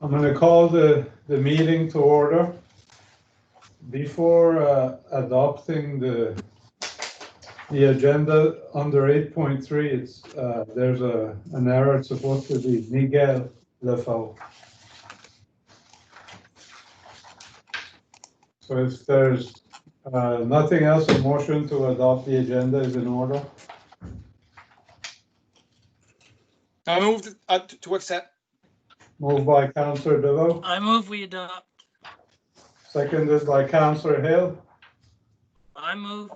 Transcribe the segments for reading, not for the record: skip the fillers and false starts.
I'm going to call the meeting to order. Before adopting the agenda under 8.3, it's there's an error. It's supposed to be Miguel Lefau. So if there's nothing else, a motion to adopt the agenda is in order. I move to accept. Moved by Councillor DeVoe. I move we adopt. Seconded by Councillor Hill. I move.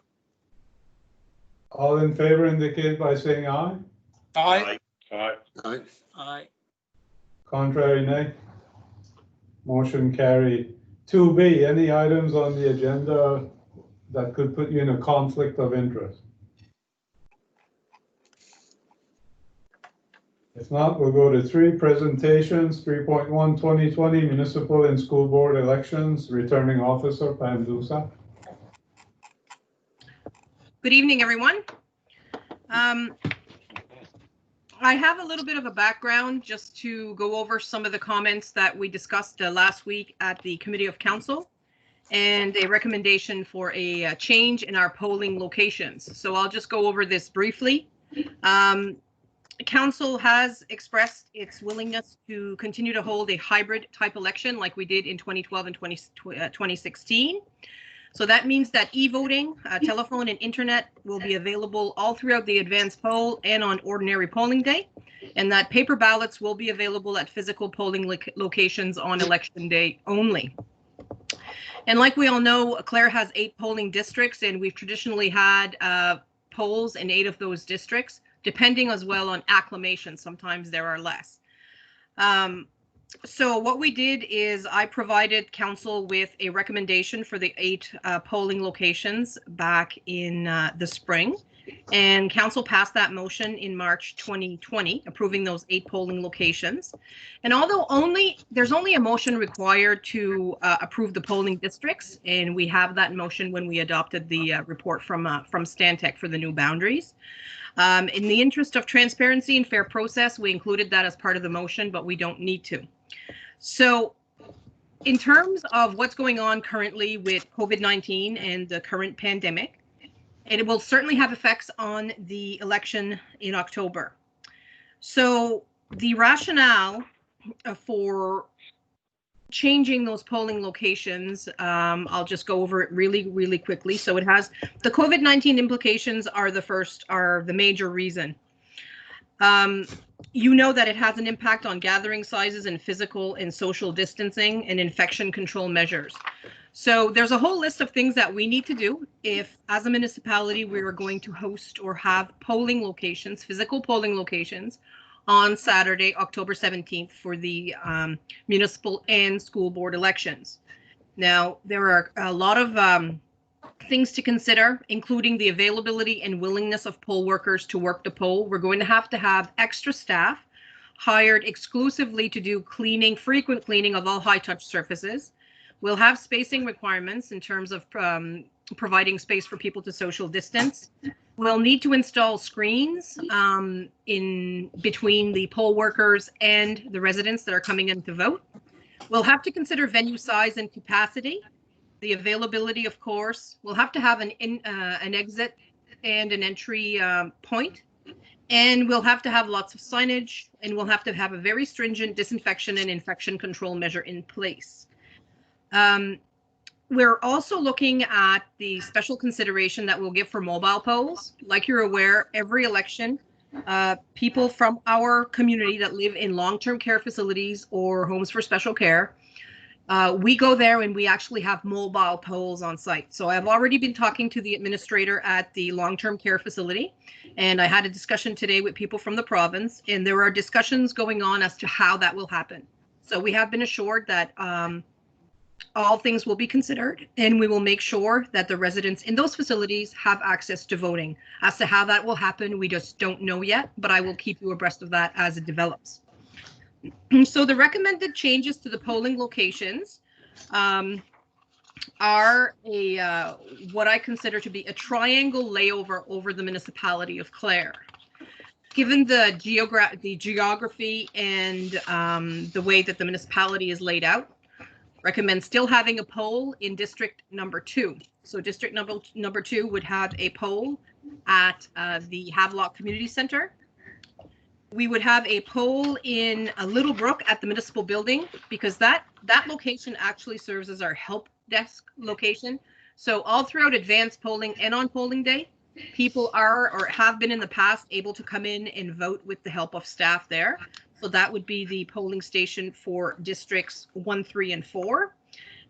All in favor indicate by saying aye. Aye. Aye. Aye. Aye. Contrary, nay. Motion carried. 2B, any items on the agenda that could put you in a conflict of interest? If not, we'll go to 3 presentations. 3.1 2020 municipal and school board elections. Returning officer Pam Dusa. Good evening, everyone. I have a little bit of a background just to go over some of the comments that we discussed last week at the Committee of Council and a recommendation for a change in our polling locations. So I'll just go over this briefly. Council has expressed its willingness to continue to hold a hybrid type election like we did in 2012 and 2016. So that means that e-voting, telephone and internet will be available all throughout the advanced poll and on ordinary polling day, and that paper ballots will be available at physical polling locations on election day only. And like we all know, Clare has 8 polling districts, and we've traditionally had polls in 8 of those districts, depending as well on acclamation. Sometimes there are less. So what we did is I provided council with a recommendation for the 8 polling locations back in the spring, and council passed that motion in March 2020, approving those 8 polling locations. And although there's only a motion required to approve the polling districts, and we have that motion when we adopted the report from Stantec for the new boundaries. In the interest of transparency and fair process, we included that as part of the motion, but we don't need to. So in terms of what's going on currently with COVID-19 and the current pandemic, and it will certainly have effects on the election in October. So the rationale for changing those polling locations, I'll just go over it really quickly. So it has the COVID-19 implications are the major reason. You know that it has an impact on gathering sizes and physical and social distancing and infection control measures. So there's a whole list of things that we need to do if, as a municipality, we are going to host or have polling locations, physical polling locations, on Saturday, October 17th for the municipal and school board elections. Now, there are a lot of things to consider, including the availability and willingness of poll workers to work the poll. We're going to have extra staff hired exclusively to do cleaning, frequent cleaning of all high-touch surfaces. We'll have spacing requirements in terms of providing space for people to social distance. We'll need to install screens in between the poll workers and the residents that are coming in to vote. We'll have to consider venue size and capacity. The availability, of course. We'll have to have an exit and an entry point. And we'll have to have lots of signage, and we'll have to have a very stringent disinfection and infection control measure in place. We're also looking at the special consideration that we'll give for mobile polls. Like you're aware, every election, people from our community that live in long-term care facilities or homes for special care, we go there and we actually have mobile polls on site. So I've already been talking to the administrator at the long-term care facility, and I had a discussion today with people from the province, and there are discussions going on as to how that will happen. So we have been assured that all things will be considered, and we will make sure that the residents in those facilities have access to voting. As to how that will happen, we just don't know yet, but I will keep you abreast of that as it develops. So the recommended changes to the polling locations are what I consider to be a triangle layover over the municipality of Clare. given the geography and the way that the municipality is laid out, recommend still having a poll in district number 2. So district number 2 would have a poll at the Havelock Community Center. We would have a poll in Little Brook at the municipal building, because that location actually serves as our help desk location. So all throughout advanced polling and on polling day, people are or have been in the past able to come in and vote with the help of staff there. So that would be the polling station for districts 1, 3, and 4.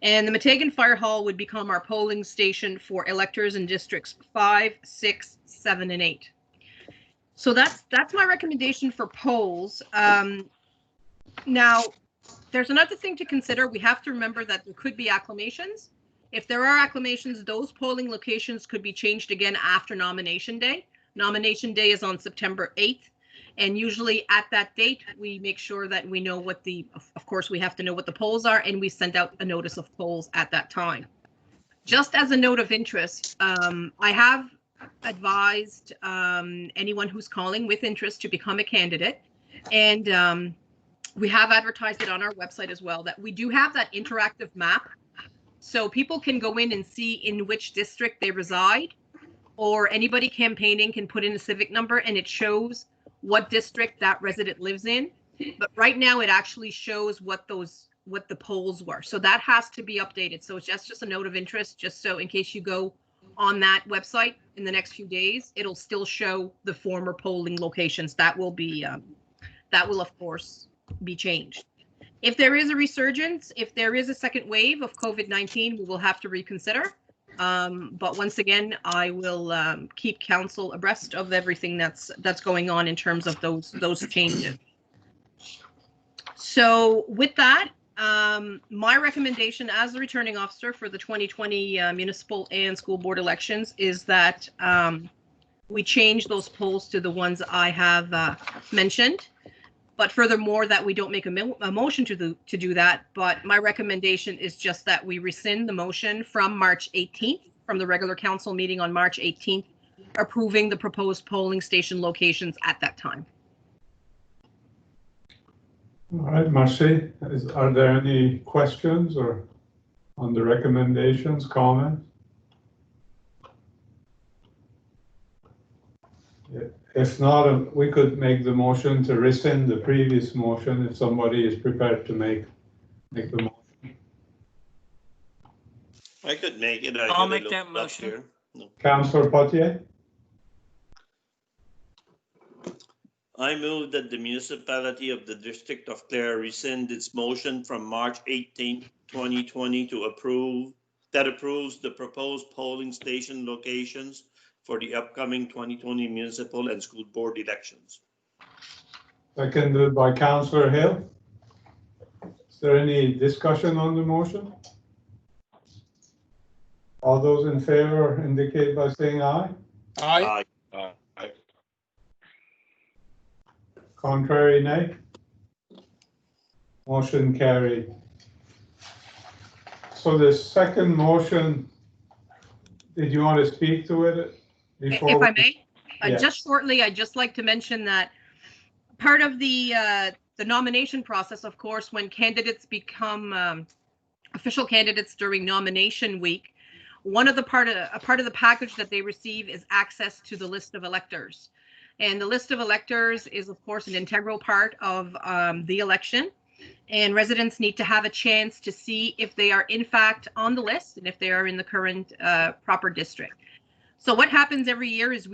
And the Meteghan Fire Hall would become our polling station for electors in districts 5, 6, 7, and 8. So that's my recommendation for polls. Now, there's another thing to consider. We have to remember that there could be acclamations. If there are acclamations, those polling locations could be changed again after nomination day. Nomination day is on September 8th. And usually at that date, we make sure that we know what of course, we have to know what the polls are, and we send out a notice of polls at that time. Just as a note of interest, I have advised anyone who's calling with interest to become a candidate. And we have advertised it on our website as well, that we do have that interactive map. So people can go in and see in which district they reside, or anybody campaigning can put in a civic number and it shows what district that resident lives in. But right now it actually shows what the polls were. So that has to be updated. So it's just a note of interest, just so in case you go on that website in the next few days, it'll still show the former polling locations. That will be, that will of course be changed. If there is a resurgence, if there is a second wave of COVID-19, we will have to reconsider. But once again, I will keep council abreast of everything that's going on in terms of those changes. So with that, my recommendation as the returning officer for the 2020 municipal and school board elections is that we change those polls to the ones I have mentioned. But furthermore, that we don't make a motion to do that. But my recommendation is just that we rescind the motion from March 18th, from the regular council meeting on March 18th, approving the proposed polling station locations at that time. All right, Marcy, are there any questions or on the recommendations, comments? If not, we could make the motion to rescind the previous motion if somebody is prepared to make the motion. I could make it. I'll make that motion. No. Councillor Potier? I move that the municipality of the District of Clare rescind its motion from March 18, 2020 to approves the proposed polling station locations for the upcoming 2020 municipal and school board elections. Seconded by Councillor Hill. Is there any discussion on the motion? All those in favor indicate by saying aye. Aye. Contrary, nay. Motion carried. So the second motion, did you want to speak to it before? If I may, Yeah. just shortly, I'd just like to mention that part of the nomination process, of course, when candidates become official candidates during nomination week, one of the part of the package that they receive is access to the list of electors. And the list of electors is, of course, an integral part of the election. And residents need to have a chance to see if they are in fact on the list and if they are in the current proper district. So what happens every year is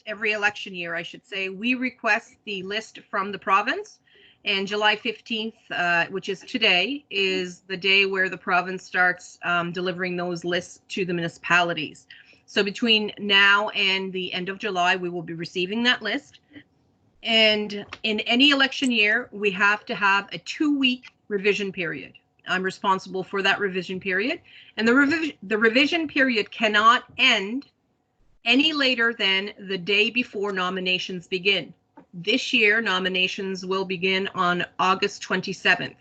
every election year, I should say, we request the list from the province. And July 15th, which is today, is the day where the province starts delivering those lists to the municipalities. So between now and the end of July, we will be receiving that list. And in any election year, we have to have a 2-week revision period. I'm responsible for that revision period. And the revision period cannot end any later than the day before nominations begin. This year, nominations will begin on August 27th.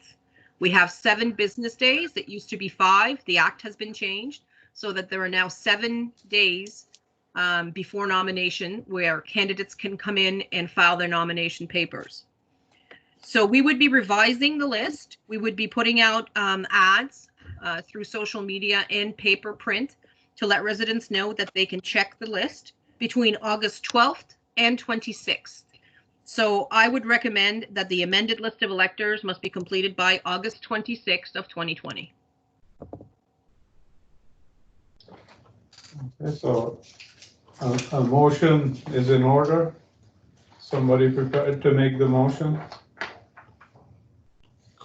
We have 7 business days. It used to be 5. The act has been changed so that there are now 7 days before nomination, where candidates can come in and file their nomination papers. So we would be revising the list. We would be putting out ads through social media and paper print to let residents know that they can check the list between August 12th and 26th. So I would recommend that the amended list of electors must be completed by August 26th of 2020. Okay, so a motion is in order. Somebody prepared to make the motion?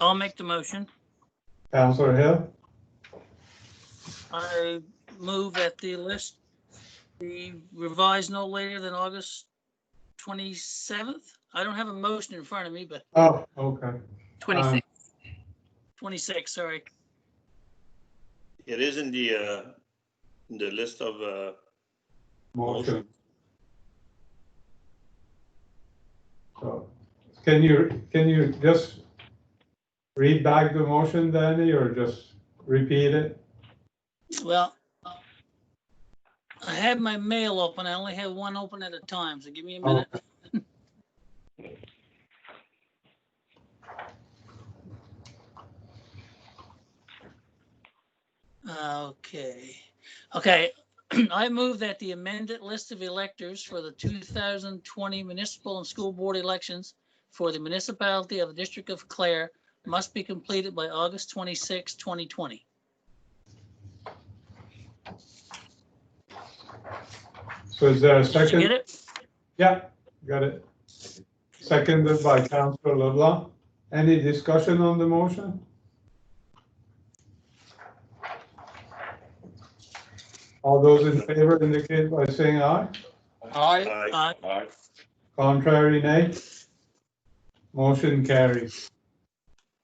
I'll make the motion. Councillor Hill? I move that the list be revised no later than August 27th. I don't have a motion in front of me, but Oh, okay. 26th. 26, sorry. It is in the list of Motion. So, can you just read back the motion, Danny, or just repeat it? Well, I had my mail open. I only have one open at a time, so give me a minute. Okay. Okay. I move that the amended list of electors for the 2020 municipal and school board elections for the municipality of the District of Clare must be completed by August 26, 2020. So is there a Did you second? get it? Yeah, got it. Seconded by Councillor LeBlanc. Any discussion on the motion? All those in favor indicate by saying aye. Aye. Aye. Contrary, nay. Motion carries.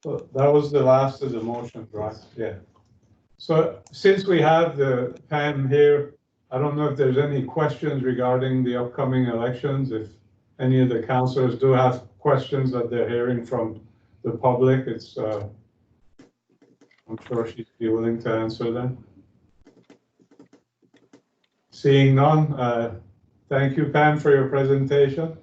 So that was the last of the motion, right? Yeah. So since we have the Pam here, I don't know if there's any questions regarding the upcoming elections. If any of the councillors do have questions that they're hearing from the public, it's, I'm sure she'd be willing to answer them. Seeing none, thank you, Pam, for your presentation.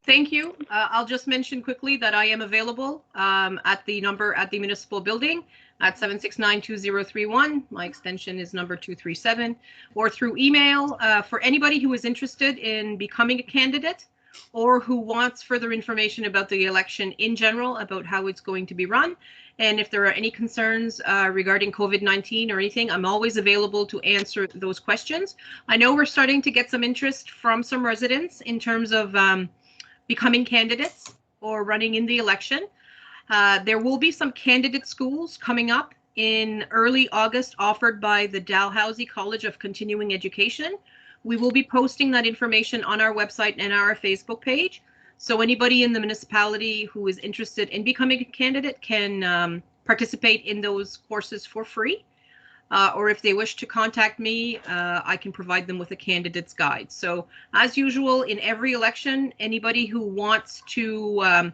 Thank you. I'll just mention quickly that I am available at the number at the municipal building at 769-2031. My extension is number 237, or through email for anybody who is interested in becoming a candidate or who wants further information about the election in general, about how it's going to be run. And if there are any concerns regarding COVID-19 or anything, I'm always available to answer those questions. I know we're starting to get some interest from some residents in terms of becoming candidates or running in the election. There will be some candidate schools coming up in early August offered by the Dalhousie College of Continuing Education. We will be posting that information on our website and our Facebook page. So anybody in the municipality who is interested in becoming a candidate can participate in those courses for free. Or if they wish to contact me, I can provide them with a candidate's guide. So as usual, in every election, anybody who wants to,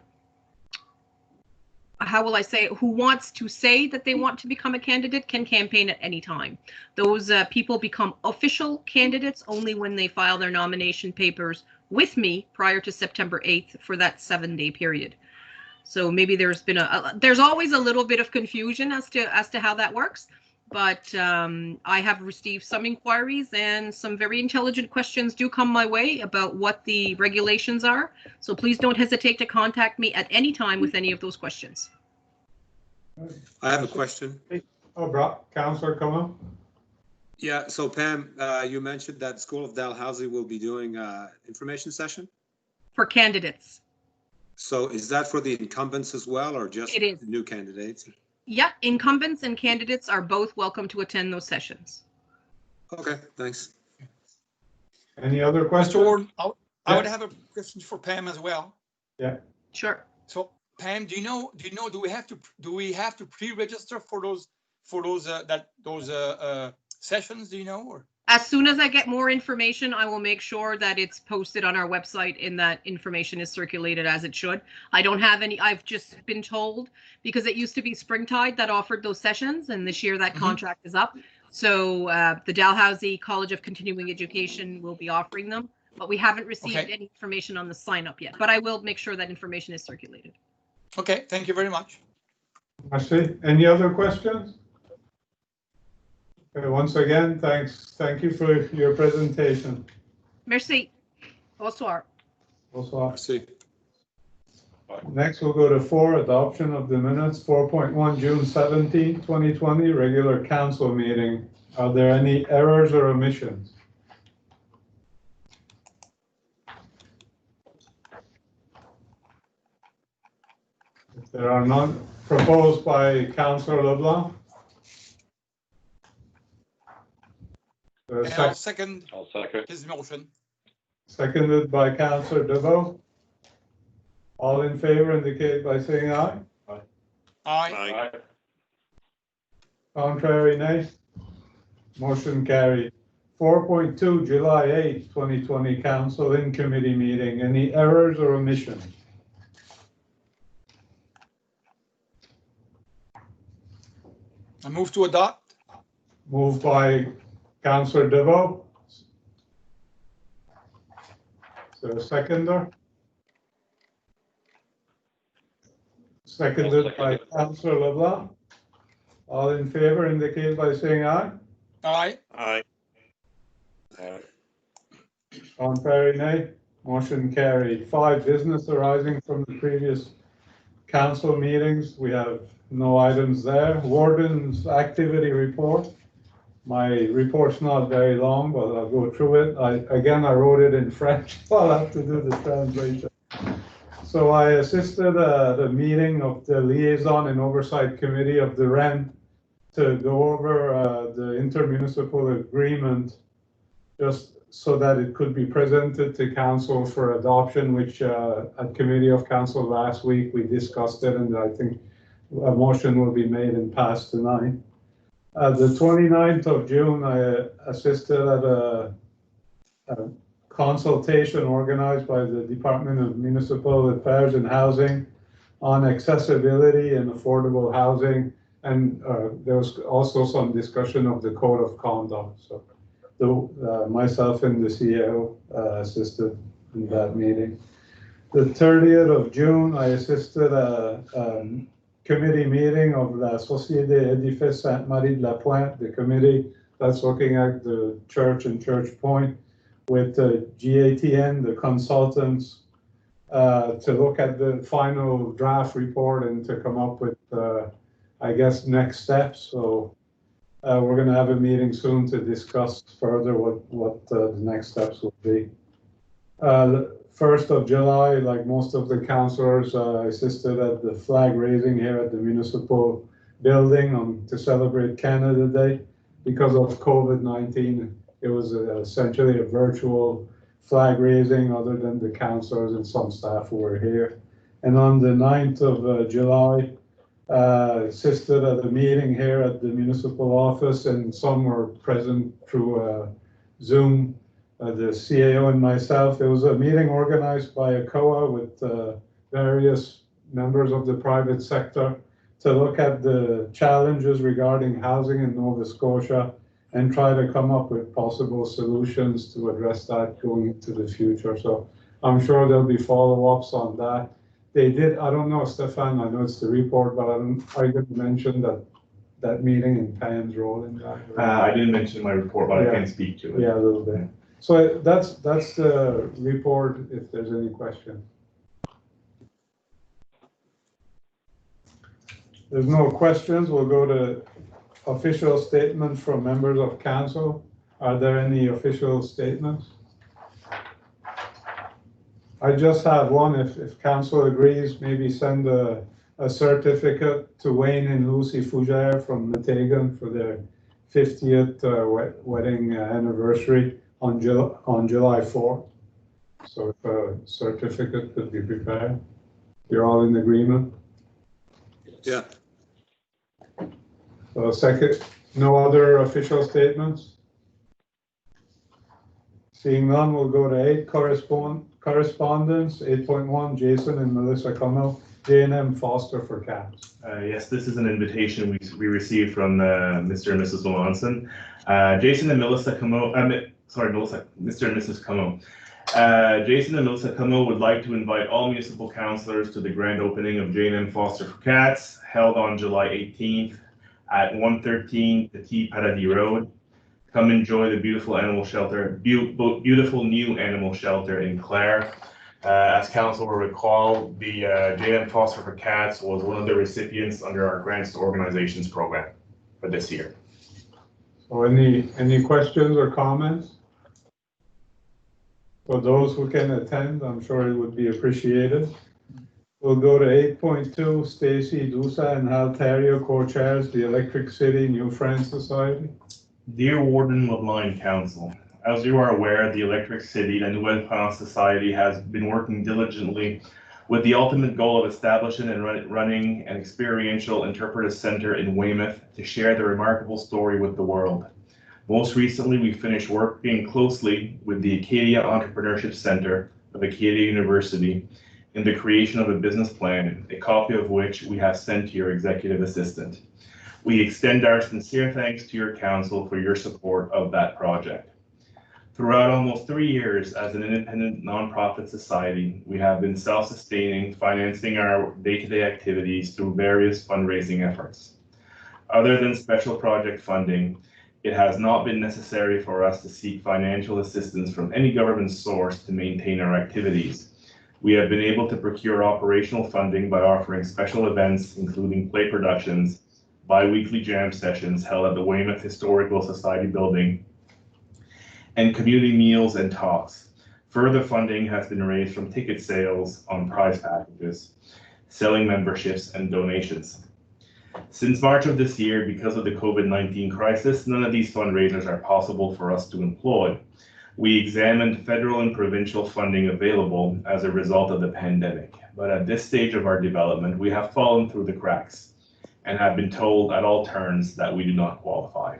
who wants to say that they want to become a candidate can campaign at any time. Those people become official candidates only when they file their nomination papers with me prior to September 8th for that 7-day period. So maybe there's been there's always a little bit of confusion as to how that works. But I have received some inquiries and some very intelligent questions do come my way about what the regulations are. So please don't hesitate to contact me at any time with any of those questions. I have a question. Oh, Councillor, come on. Yeah, so Pam, you mentioned that School of Dalhousie will be doing information session. For candidates. So is that for the incumbents as well, or just It is. new candidates? Yeah, incumbents and candidates are both welcome to attend those sessions. Okay, thanks. Any other Mr. questions? Ward, I would have a question for Pam as well. Yeah. Sure. So Pam, do we have to pre-register for those sessions? Do you know? Or As soon as I get more information, I will make sure that it's posted on our website and that information is circulated as it should. I don't have any, I've just been told, because it used to be Springtide that offered those sessions, and this year that contract is up. So the Dalhousie College of Continuing Education will be offering them, but we haven't received Okay. any information on the sign up yet. But I will make sure that information is circulated. Okay, thank you very much. I see. Any other questions? Okay, once again, thanks. Thank you for your presentation. Merci. Bonsoir. Also, See. next we'll go to 4, adoption of the minutes, 4.1, June 17, 2020, regular council meeting. Are there any errors or omissions? If there are none, proposed by Councillor LeBlanc. And I'll second I'll second. his motion. Seconded by Councillor DeVoe. All in favor indicate by saying aye. Aye. Aye. Contrary, nay. Motion carried. 4.2, July 8, 2020, council in committee meeting. Any errors or omissions? I move to adopt. Moved by Councillor DeVoe. Is there a seconder? Seconded by Councillor LeBlanc. All in favor indicate by saying aye. Aye. Aye. Contrary, nay. Motion carried. 5, business arising from the previous council meetings. We have no items there. Warden's activity report. My report's not very long, but I'll go through it. I wrote it in French, so I'll have to do the translation. So I assisted the meeting of the Liaison and Oversight Committee of the REN to go over the intermunicipal agreement, just so that it could be presented to council for adoption, which at Committee of Council last week, we discussed it, and I think a motion will be made and passed tonight. The 29th of June, I assisted at a consultation organized by the Department of Municipal Affairs and Housing on accessibility and affordable housing. And there was also some discussion of the code of conduct. So myself and the CEO assisted in that meeting. The 30th of June, I assisted a committee meeting of La Société Édifice Sainte-Marie de la Pointe, the committee that's looking at the church and Church Point, with GATN, the consultants, to look at the final draft report and to come up with, I guess, next steps. So we're going to have a meeting soon to discuss further what the next steps will be. 1st of July, like most of the councillors, I assisted at the flag raising here at the municipal building to celebrate Canada Day. Because of COVID-19, it was essentially a virtual flag raising other than the councillors and some staff who were here. And on the 9th of July, assisted at a meeting here at the municipal office, and some were present through Zoom, the CAO and myself. It was a meeting organized by ACOA with various members of the private sector to look at the challenges regarding housing in Nova Scotia and try to come up with possible solutions to address that going into the future. So I'm sure there'll be follow-ups on that. They did, I don't know, Stefan, I know it's the report, but I didn't mention that meeting in Pam's role in that. I didn't mention in my report, but Yeah. I can speak to it. Yeah, a little bit. So that's the report, if there's any question. There's no questions. We'll go to official statements from members of council. Are there any official statements? I just have one. If council agrees, maybe send a certificate to Wayne and Lucy Fougere from Metegan for their 50th wedding anniversary on July 4th. So if a certificate could be prepared, you're all in agreement? Yeah. So second, no other official statements? Seeing none, we'll go to 8, correspondence, 8.1, Jason and Melissa Connell, J&M Foster for Cats. Yes, this is an invitation we received from Mr. and Mrs. Melanson. Jason and Melissa Como, Melissa, Mr. and Mrs. Como. Jason and Melissa Como would like to invite all municipal councillors to the grand opening of J&M Foster for Cats, held on July 18th at 113 Petit Paradis Road. Come enjoy the beautiful animal shelter, beautiful new animal shelter in Clare. As council will recall, the J&M Foster for Cats was one of the recipients under our Grants to Organizations program for this year. So any questions or comments? For those who can attend, I'm sure it would be appreciated. We'll go to 8.2, Stacy Dusa and Hal Terrio, co-chairs, the Electric City New Friends Society. Dear Warden LeBlanc Council, as you are aware, the Electric City, La Nouvelle France Society, has been working diligently with the ultimate goal of establishing and running an experiential interpretive center in Weymouth to share the remarkable story with the world. Most recently, we finished working closely with the Acadia Entrepreneurship Center of Acadia University in the creation of a business plan, a copy of which we have sent to your executive assistant. We extend our sincere thanks to your council for your support of that project. Throughout almost 3 years as an independent nonprofit society, we have been self-sustaining, financing our day-to-day activities through various fundraising efforts. Other than special project funding, it has not been necessary for us to seek financial assistance from any government source to maintain our activities. We have been able to procure operational funding by offering special events, including play productions, bi-weekly jam sessions held at the Weymouth Historical Society building, and community meals and talks. Further funding has been raised from ticket sales on prize packages, selling memberships, and donations. Since March of this year, because of the COVID-19 crisis, none of these fundraisers are possible for us to employ. We examined federal and provincial funding available as a result of the pandemic, but at this stage of our development, we have fallen through the cracks and have been told at all turns that we do not qualify.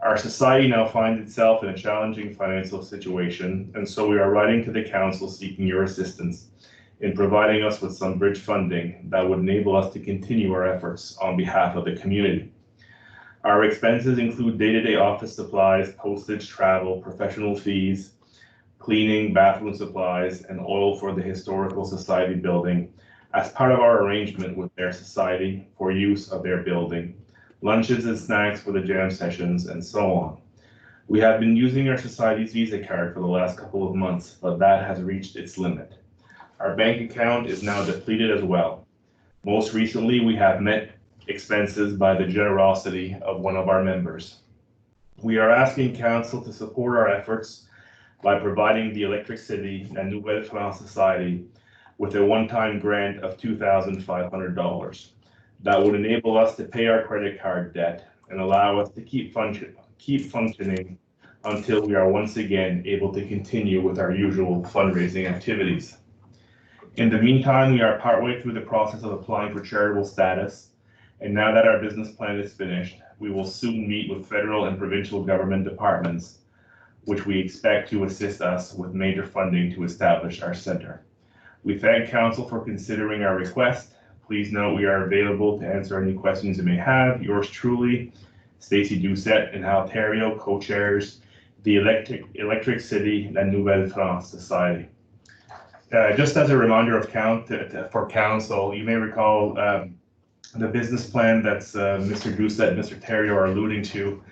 Our society now finds itself in a challenging financial situation, and so we are writing to the council seeking your assistance in providing us with some bridge funding that would enable us to continue our efforts on behalf of the community. Our expenses include day-to-day office supplies, postage, travel, professional fees, cleaning, bathroom supplies, and oil for the Historical Society building as part of our arrangement with their society for use of their building, lunches and snacks for the jam sessions, and so on. We have been using our society's Visa card for the last couple of months, but that has reached its limit. Our bank account is now depleted as well. Most recently, we have met expenses by the generosity of one of our members. We are asking council to support our efforts by providing the Electric City La Nouvelle France Society with a one-time grant of $2,500. That would enable us to pay our credit card debt and allow us to keep functioning until we are once again able to continue with our usual fundraising activities. In the meantime, we are partway through the process of applying for charitable status, and now that our business plan is finished, we will soon meet with federal and provincial government departments, which we expect to assist us with major funding to establish our center. We thank council for considering our request. Please note we are available to answer any questions you may have. Yours truly, Stacy Doucette and Hal Terrio, co-chairs the Electric City La Nouvelle France Society. Just as a reminder for council, you may recall the business plan that's Mr. Doucette and Mr. Terrio are alluding to.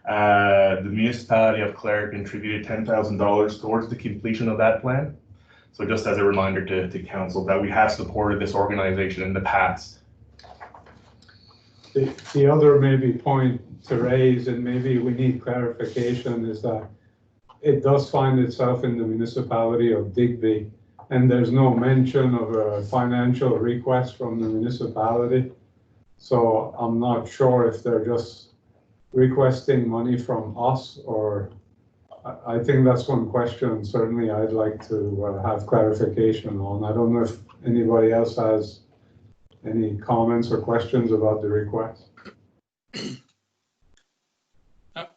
The municipality of Clare contributed $10,000 towards the completion of that plan. So just as a reminder to council that we have supported this organization in the past. The other maybe point to raise, and maybe we need clarification, is that it does find itself in the municipality of Digby, and there's no mention of a financial request from the municipality. So I'm not sure if they're just requesting money from us, or I think that's one question certainly I'd like to have clarification on. I don't know if anybody else has any comments or questions about the request.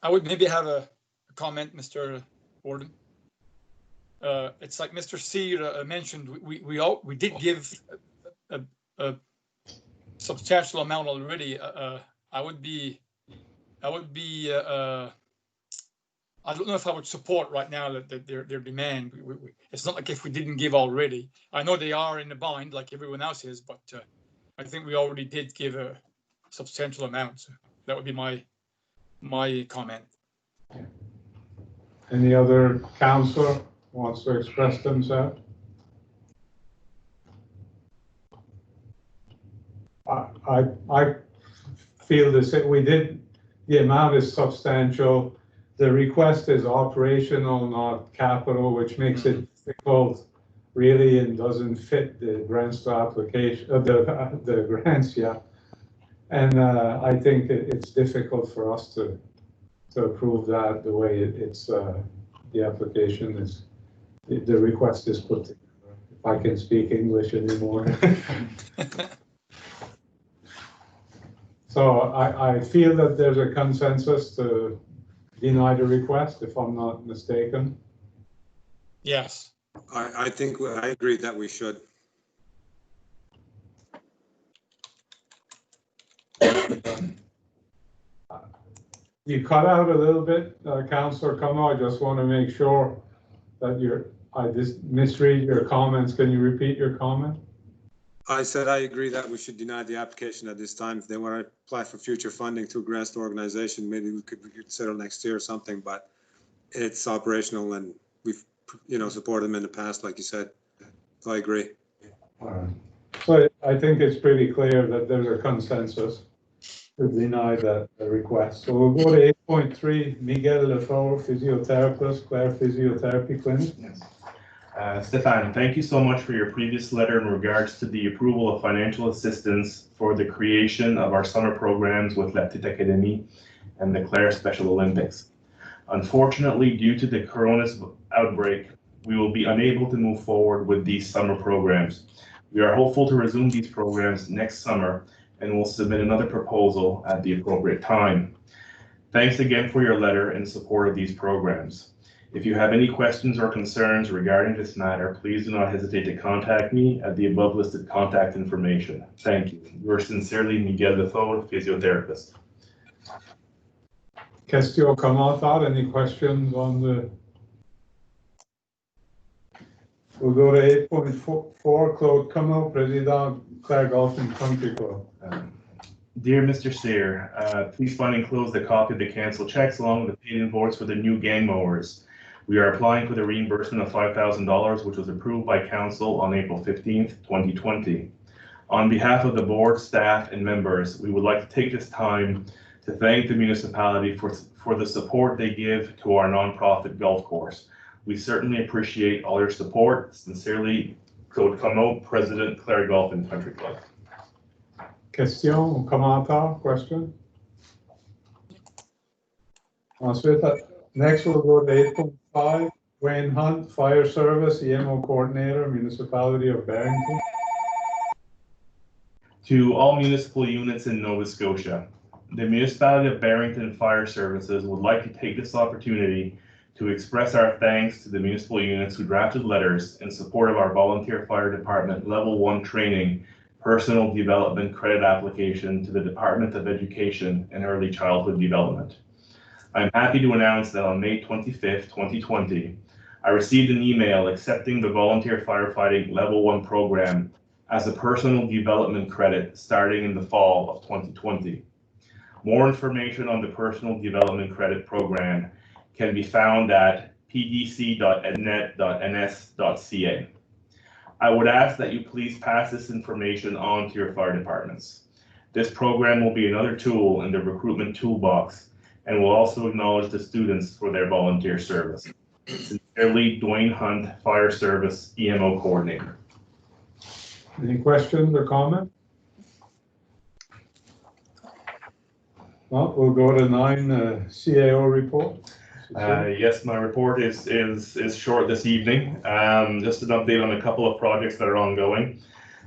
I would maybe have a comment, Mr. Warden. It's like Mr. C mentioned, we did give a substantial amount already, I don't know if I would support right now that their demand. It's not like if we didn't give already. I know they are in the bind like everyone else is, but I think we already did give a substantial amount. So that would be my comment. Any other councillor wants to express themselves? I feel the same. The amount is substantial. The request is operational, not capital, which makes it difficult really and doesn't fit the grants to application, the grants, yeah. And I think it's difficult for us to approve that the way it's, the application is, the request is put together. If I can speak English anymore. So I feel that there's a consensus to deny the request, if I'm not mistaken. Yes. I think, I agree that we should. You cut out a little bit, Councillor Como. I just want to make sure that I just misread your comments. Can you repeat your comment? I said I agree that we should deny the application at this time. If they want to apply for future funding through grants to organization, maybe we could consider next year or something, but it's operational and we've, supported them in the past, like you said. So I agree. All right. So I think it's pretty clear that there's a consensus to deny the request. So we'll go to 8.3, Miguel Lefort, physiotherapist, Clare Physiotherapy Clinic. Yes. Stefan, thank you so much for your previous letter in regards to the approval of financial assistance for the creation of our summer programs with La Petite Académie and the Clare Special Olympics. Unfortunately, due to the coronavirus outbreak, we will be unable to move forward with these summer programs. We are hopeful to resume these programs next summer and will submit another proposal at the appropriate time. Thanks again for your letter in support of these programs. If you have any questions or concerns regarding this matter, please do not hesitate to contact me at the above listed contact information. Thank you. Yours sincerely, Miguel Lefort, physiotherapist. Question, commentaire, any questions on the? We'll go to 8.4, Claude Como, President, Clare Golf and Country Club. Dear Mr. Steer, please find enclosed a copy of the canceled checks along with the paid invoice for the new gang mowers. We are applying for the reimbursement of $5,000, which was approved by Council on April 15th, 2020. On behalf of the board, staff, and members, we would like to take this time to thank the municipality for the support they give to our nonprofit golf course. We certainly appreciate all your support. Sincerely, Claude Como, President, Clare Golf and Country Club. Question, commentaire, question? Ensuite, next we'll go to 8.5, Wayne Hunt, Fire Service, EMO Coordinator, Municipality of Barrington. To all municipal units in Nova Scotia, the Municipality of Barrington Fire Services would like to take this opportunity to express our thanks to the municipal units who drafted letters in support of our volunteer fire department level 1 training personal development credit application to the Department of Education and Early Childhood Development. I'm happy to announce that on May 25th, 2020, I received an email accepting the volunteer firefighting level 1 program as a personal development credit starting in the fall of 2020. More information on the personal development credit program can be found at pdc.ednet.ns.ca. I would ask that you please pass this information on to your fire departments. This program will be another tool in the recruitment toolbox and will also acknowledge the students for their volunteer service. Sincerely, Dwayne Hunt, Fire Service EMO Coordinator. Any questions or comment? Well, we'll go to 9, CAO report. Yes, my report is short this evening. Just an update on a couple of projects that are ongoing.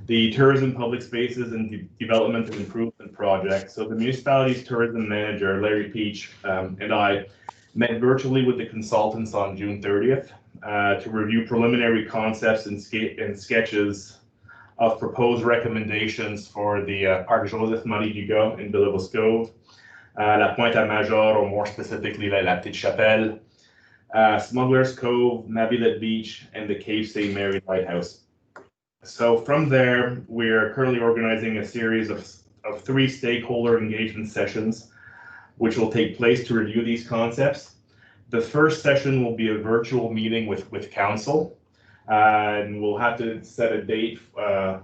The Tourism Public Spaces and Development and Improvement Project. So the municipality's tourism manager, Larry Peach, and I met virtually with the consultants on June 30th to review preliminary concepts and sketches of proposed recommendations for the Parc Joseph-Marie Dugas in Villevoix-Cove, La Pointe-à-Major, or more specifically La Petite Chapelle, Smuggler's Cove, Mavillette Beach, and the Cape St. Mary Lighthouse. So from there, we're currently organizing a series of 3 stakeholder engagement sessions, which will take place to review these concepts. The first session will be a virtual meeting with council, and we'll have to set a date,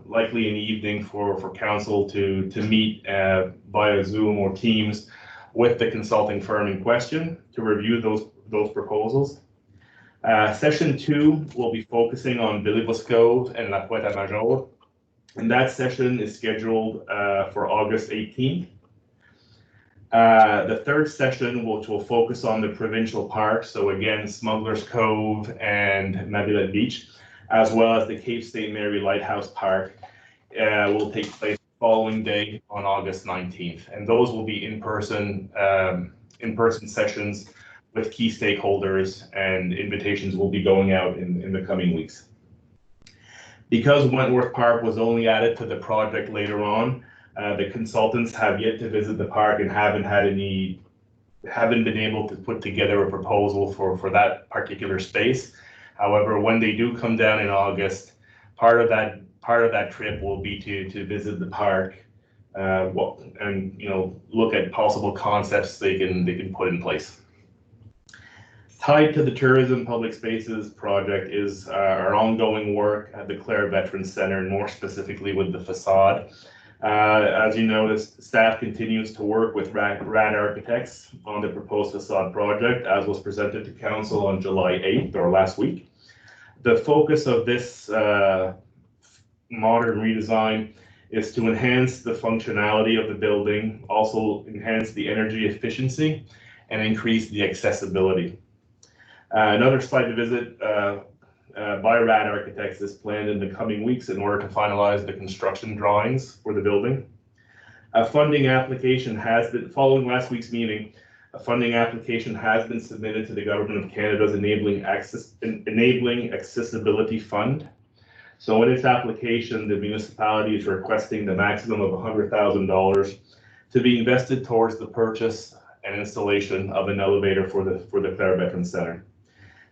likely in the evening, for council to meet via Zoom or Teams with the consulting firm in question to review those proposals. Session 2 will be focusing on Villevoix-Cove and La Pointe-à-Major, and that session is scheduled for August 18th. The third session, which will focus on the provincial parks, so again, Smuggler's Cove and Mavillette Beach, as well as the Cape St. Mary Lighthouse Park, will take place the following day on August 19th. And those will be in-person sessions with key stakeholders, and invitations will be going out in the coming weeks. Because Wentworth Park was only added to the project later on, the consultants have yet to visit the park and haven't been able to put together a proposal for that particular space. However, when they do come down in August, part of that trip will be to visit the park, and look at possible concepts they can put in place. Tied to the Tourism Public Spaces project is our ongoing work at the Clare Veterans Center, and more specifically with the facade. As you noticed, staff continues to work with RAD Architects on the proposed facade project, as was presented to council on July 8th, or last week. The focus of this modern redesign is to enhance the functionality of the building, also enhance the energy efficiency, and increase the accessibility. Another site visit by RAD Architects is planned in the coming weeks in order to finalize the construction drawings for the building. A funding application has been, following last week's meeting, a funding application has been submitted to the Government of Canada's Enabling Accessibility Fund. So in its application, the municipality is requesting the maximum of $100,000 to be invested towards the purchase and installation of an elevator for the Clare Veterans Center.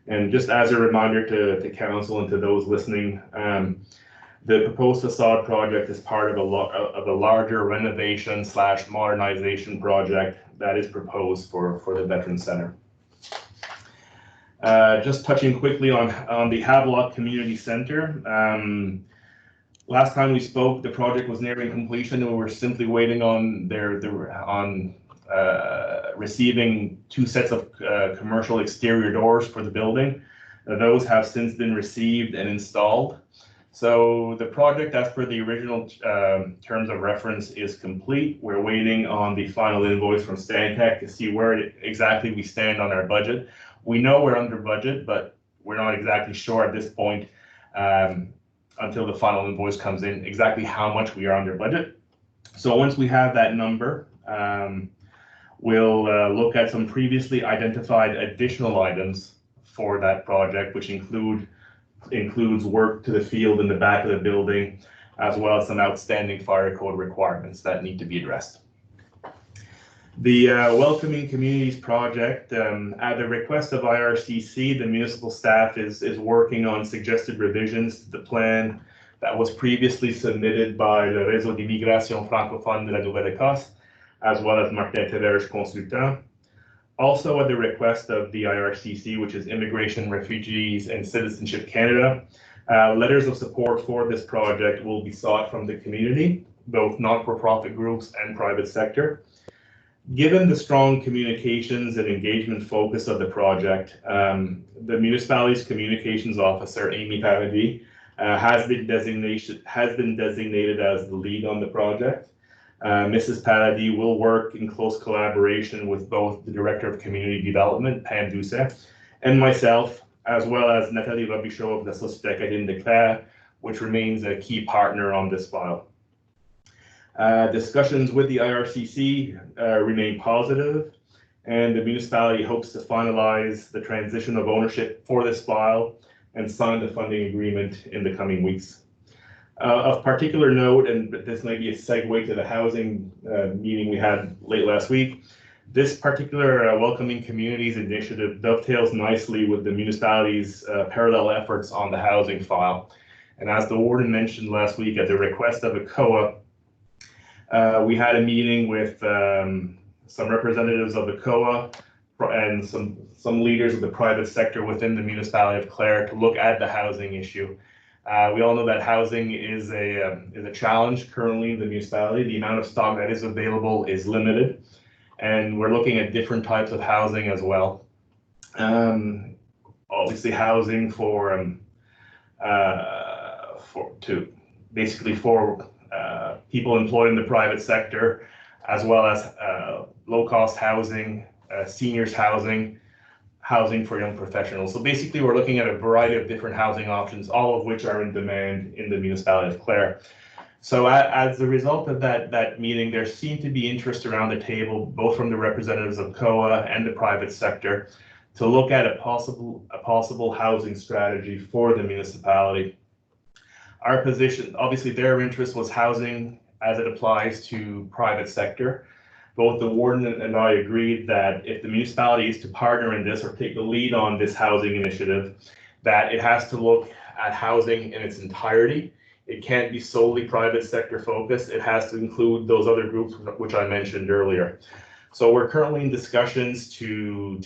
And just as a reminder to council and to those listening, the proposed facade project is part of a larger renovation / modernization project that is proposed for the Veterans Center. Just touching quickly on the Havelock Community Center. Last time we spoke, the project was nearing completion, and we were simply waiting on receiving 2 sets of commercial exterior doors for the building. Those have since been received and installed. So the project, as per the original terms of reference, is complete. We're waiting on the final invoice from Stantec to see where exactly we stand on our budget. We know we're under budget, but we're not exactly sure at this point, until the final invoice comes in, exactly how much we are under budget. So once we have that number, we'll look at some previously identified additional items for that project, which includes work to the field in the back of the building, as well as some outstanding fire code requirements that need to be addressed. The Welcoming Communities project, at the request of IRCC, the municipal staff is working on suggested revisions to the plan that was previously submitted by le Réseau d'immigration francophone de la Nouvelle-Écosse, as well as Martin Théberge Consultant. Also at the request of the IRCC, which is Immigration, Refugees and Citizenship Canada, letters of support for this project will be sought from the community, both not-for-profit groups and private sector. Given the strong communications and engagement focus of the project, the municipality's communications officer, Amy Paradis, has been designated as the lead on the project. Mrs. Paradis will work in close collaboration with both the Director of Community Development, Pam Doucet, and myself, as well as Nathalie Robichaud of the Société Académique de Clare, which remains a key partner on this file. Discussions with the IRCC remain positive, and the municipality hopes to finalize the transition of ownership for this file and sign the funding agreement in the coming weeks. Of particular note, and this might be a segue to the housing meeting we had late last week, this particular Welcoming Communities initiative dovetails nicely with the municipality's parallel efforts on the housing file. And as the warden mentioned last week, at the request of a COA, we had a meeting with some representatives of the COA and some leaders of the private sector within the municipality of Clare to look at the housing issue. We all know that housing is a challenge currently in the municipality. The amount of stock that is available is limited, and we're looking at different types of housing as well. Obviously, housing for people employed in the private sector, as well as low-cost housing, seniors housing for young professionals. So basically, we're looking at a variety of different housing options, all of which are in demand in the municipality of Clare. So as a result of that meeting, there seemed to be interest around the table, both from the representatives of COA and the private sector, to look at a possible housing strategy for the municipality. Our position, obviously their interest was housing as it applies to private sector. Both the warden and I agreed that if the municipality is to partner in this or take the lead on this housing initiative, that it has to look at housing in its entirety. It can't be solely private sector focused. It has to include those other groups which I mentioned earlier. So we're currently in discussions to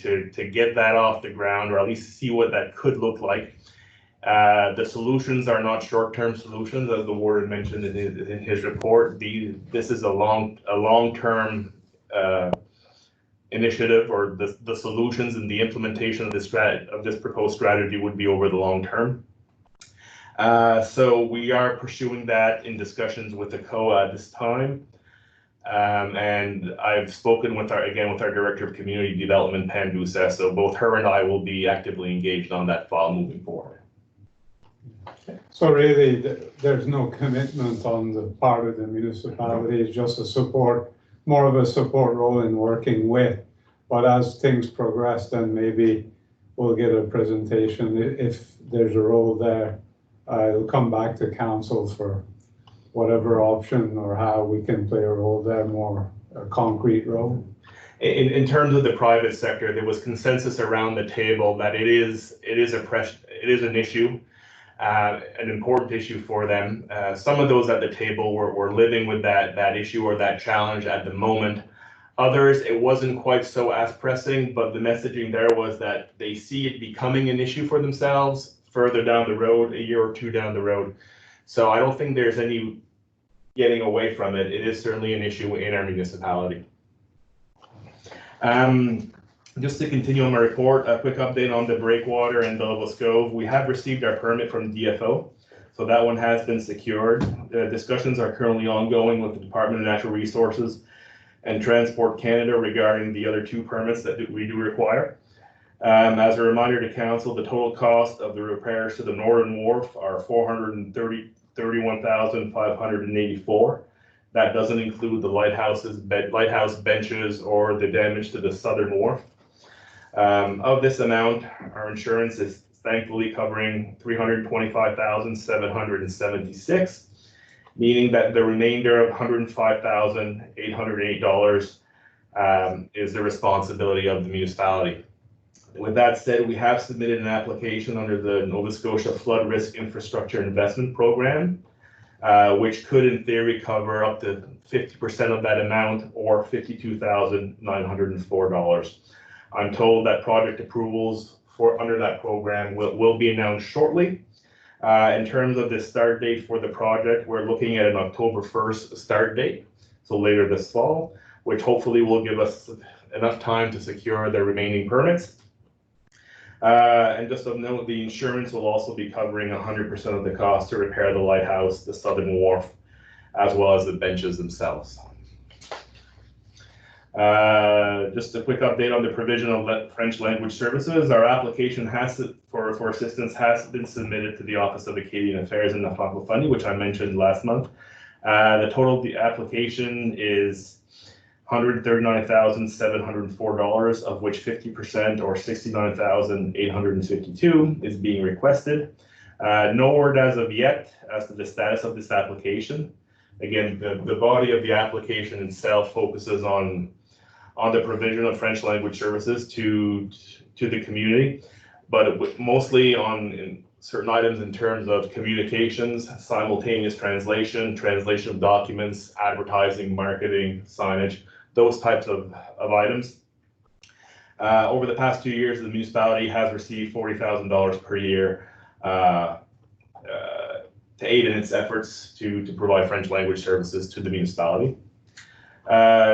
get that off the ground, or at least see what that could look like. The solutions are not short-term solutions, as the warden mentioned in his report. This is a long-term initiative, or the solutions and the implementation of this proposed strategy would be over the long term. So we are pursuing that in discussions with the COA at this time. And I've spoken with our Director of Community Development, Pam Doucet, so both her and I will be actively engaged on that file moving forward. So really, there's no commitment on the part of the municipality. It's just more of a support role in working with. But as things progress, then maybe we'll get a presentation. If there's a role there, it'll come back to council for whatever option or how we can play a role there, more a concrete role. In terms of the private sector, there was consensus around the table that it is an issue. An important issue for them. Some of those at the table were living with that issue or that challenge at the moment. Others, it wasn't quite so as pressing, but the messaging there was that they see it becoming an issue for themselves further down the road, a year or two down the road. So I don't think there's any getting away from it. It is certainly an issue in our municipality. Just to continue on my report, a quick update on the breakwater and Belleville Cove. We have received our permit from DFO, so that one has been secured. The discussions are currently ongoing with the Department of Natural Resources and Transport Canada regarding the other two permits that we do require. As a reminder to council, the total cost of the repairs to the Northern Wharf are $431,584. That doesn't include the lighthouse benches or the damage to the Southern Wharf. Of this amount, our insurance is thankfully covering $325,776, meaning that the remainder of $105,808 is the responsibility of the municipality. With that said, we have submitted an application under the Nova Scotia Flood Risk Infrastructure Investment Program, which could in theory cover up to 50% of that amount, or $52,904. I'm told that project approvals under that program will be announced shortly. In terms of the start date for the project, we're looking at an October 1st start date, so later this fall, which hopefully will give us enough time to secure the remaining permits. And just of note, the insurance will also be covering 100% of the cost to repair the lighthouse, the Southern Wharf, as well as the benches themselves. Just a quick update on the provision of French language services. Our application for assistance has been submitted to the Office of Acadian Affairs and the Francophonie, which I mentioned last month. The total of the application is $139,704, of which 50% or $69,852 is being requested. No word as of yet as to the status of this application. Again, the body of the application itself focuses on the provision of French language services to the community, but mostly on certain items in terms of communications, simultaneous translation of documents, advertising, marketing, signage, those types of items. Over the past 2 years, the municipality has received $40,000 per year to aid in its efforts to provide French language services to the municipality.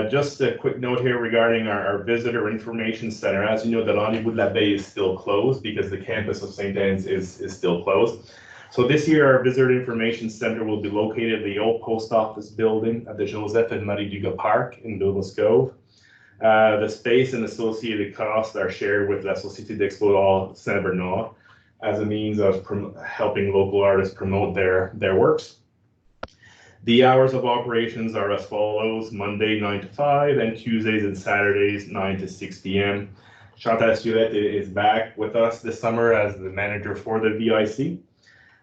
Just a quick note here regarding our visitor information center. As you know, the Landry-Wood-l'Abeille is still closed because the campus of St. Anne's is still closed. So this year, our visitor information center will be located at the old post office building at the Joseph and Marie Dugas Park in Villemascove. The space and associated costs are shared with La Société d'Expo Saint-Bernard as a means of helping local artists promote their works. The hours of operations are as follows: Monday 9 to 5 and Tuesdays and Saturdays 9 to 6 p.m. Chantal Surette is back with us this summer as the manager for the VIC.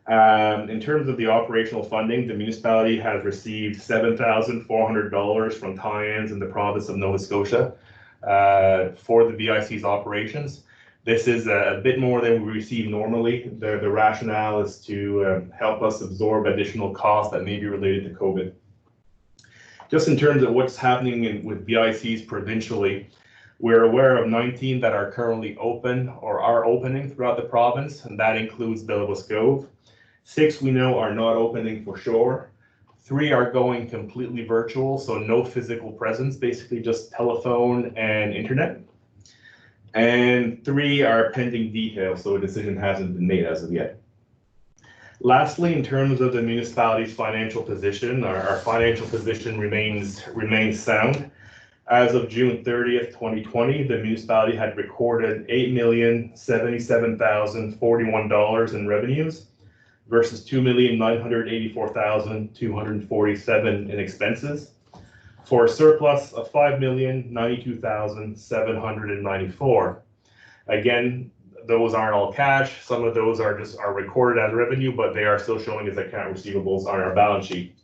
In terms of the operational funding, the municipality has received $7,400 from tie-ins in the province of Nova Scotia for the VIC's operations. This is a bit more than we receive normally. The rationale is to help us absorb additional costs that may be related to COVID. Just in terms of what's happening with VICs provincially, we're aware of 19 that are currently open or are opening throughout the province, and that includes Villemascove. 6 we know are not opening for sure. 3 are going completely virtual, so no physical presence, basically just telephone and internet. And 3 are pending details, so a decision hasn't been made as of yet. Lastly, in terms of the municipality's financial position, our financial position remains sound. As of June 30th, 2020, the municipality had recorded $8,077,041 in revenues versus $2,984,247 in expenses, for a surplus of $5,092,794. Again, those aren't all cash. Some of those are recorded as revenue, but they are still showing as account receivables on our balance sheet.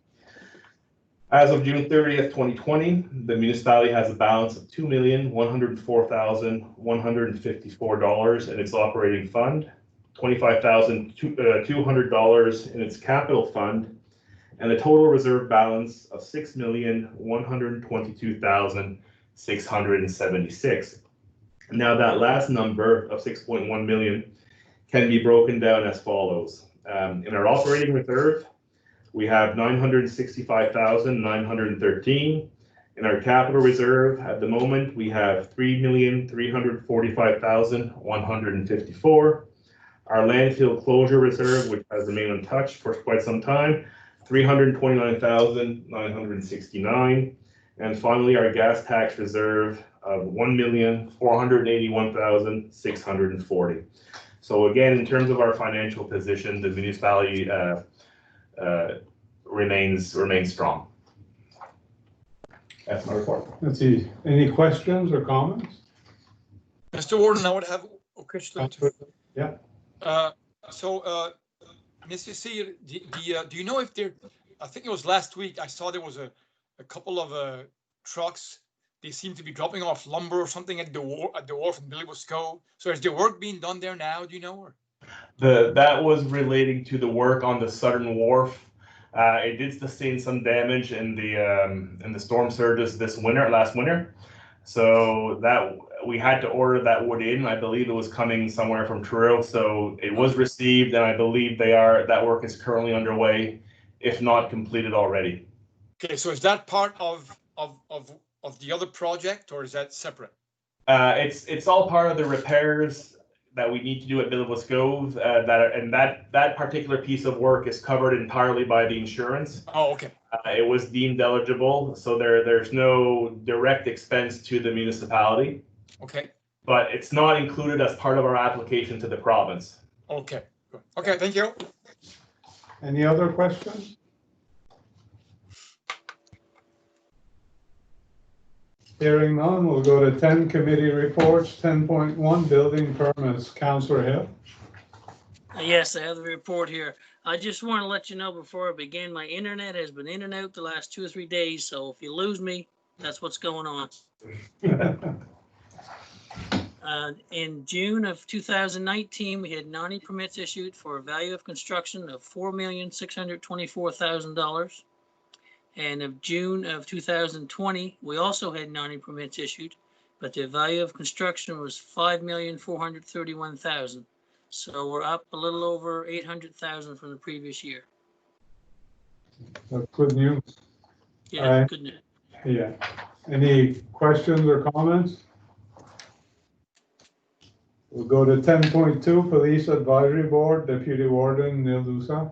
As of June 30th, 2020, the municipality has a balance of $2,104,154 in its operating fund, $25,200 in its capital fund, and a total reserve balance of $6,122,676. Now that last number of 6.1 million can be broken down as follows. In our operating reserve, we have 965,913. In our capital reserve, at the moment, we have 3,345,154. Our landfill closure reserve, which has remained untouched for quite some time, 329,969. And finally, our gas tax reserve of 1,481,640. So again, in terms of our financial position, the municipality remains strong. That's my report. Let's see, any questions or comments? Mr. Warden, I would have a question. Yeah. Mr. Cyr, do you know if there, I think it was last week, I saw there was a couple of trucks. They seem to be dropping off lumber or something at the wharf in Villemascove. So is the work being done there now? Do you know? Or? That was relating to the work on the southern wharf. It did sustain some damage in the storm surges last winter. So that we had to order that wood in. I believe it was coming somewhere from Truro. So it was received, and I believe that work is currently underway, if not completed already. Okay, so is that part of the other project, or is that separate? It's all part of the repairs that we need to do at Villemascove. That particular piece of work is covered entirely by the insurance. Oh, okay. It was deemed eligible, so there's no direct expense to the municipality. Okay. But it's not included as part of our application to the province. Okay. Good. Okay. Thank you. Any other questions? Hearing none, we'll go to 10 committee reports. 10.1 building permits. Councillor Hill. Yes, I have the report here. I just want to let you know before I begin, my internet has been in and out the last 2 or 3 days, so if you lose me, that's what's going on. In June of 2019, we had 90 permits issued for a value of construction of $4,624,000. And of June of 2020, we also had 90 permits issued, but the value of construction was $5,431,000. So we're up a little over 800,000 from the previous year. That's good news. Yeah, good news. Yeah. Any questions or comments? We'll go to 10.2, Police Advisory Board, Deputy Warden Neil Dusa.